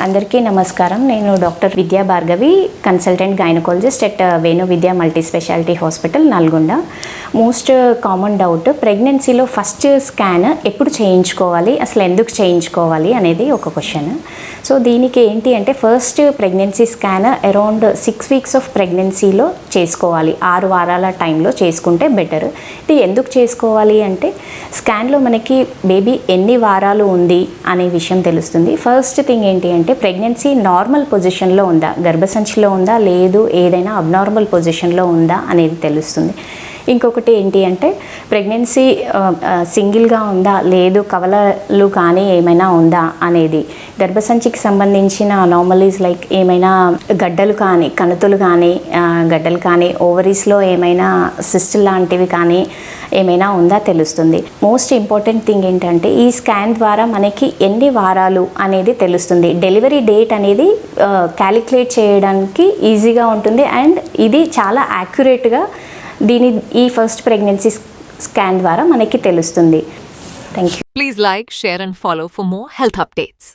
అందరికీ నమస్కారం. నేను doctor Vidya Bhargavi, consultant gynecologist at Venu Vidya multi speciality hospital, Nalgonda. Most common doubt, ప్రెగ్నెన్సీలో ఫస్ట్ స్కాన్ ఎప్పుడు చేయించుకోవాలి, అసలు ఎందుకు చేయించుకోవాలి అనేది ఒక క్వశ్చన్. సో దీనికి ఏంటి అంటే, first pregnancy scan around 6 weeks of ప్రెగ్నెన్సీలో చేసుకోవాలి. 6 వారాల టైంలో చేసుకుంటే బెటర్. ఇది ఎందుకు చేసుకోవాలి అంటే, స్కాన్లో మనకి బేబీ ఎన్ని వారాలు ఉంది అనే విషయం తెలుస్తుంది. ఫస్ట్ థింగ్ ఏంటి అంటే, ప్రెగ్నెన్సీ నార్మల్ పొజిషన్లో ఉందా, గర్భసంచిలో ఉందా, లేదు ఏదైనా అబ్నార్మల్ పొజిషన్లో ఉందా అనేది తెలుస్తుంది. ఇంకొకటి ఏంటి అంటే, ప్రెగ్నెన్సీ సింగిల్గా ఉందా, లేదు కవలలు కానీ ఏమైనా ఉందా అనేది. గర్భసంచికి సంబంధించిన అనామలీస్ లైక్ ఏమైనా గడ్డలు కానీ, కణుతులు కానీ, గడ్డలు కానీ, ఓవరీస్లో ఏమైనా సిస్ట్ లాంటివి కానీ ఏమైనా ఉందా తెలుస్తుంది. మోస్ట్ ఇంపార్టెంట్ థింగ్ ఏంటంటే, ఈ స్కాన్ ద్వారా మనకి ఎన్ని వారాలు అనేది తెలుస్తుంది. డెలివరీ డేట్ అనేది క్యాలిక్యులేట్ చేయడానికి ఈజీగా ఉంటుంది అండ్ ఇది చాలా యాక్యురేట్గా ఈ ఫస్ట్ ప్రెగ్నెన్సీ స్కాన్ ద్వారా మనకి తెలుస్తుంది. Thank you. Please like, share and follow for more health updates.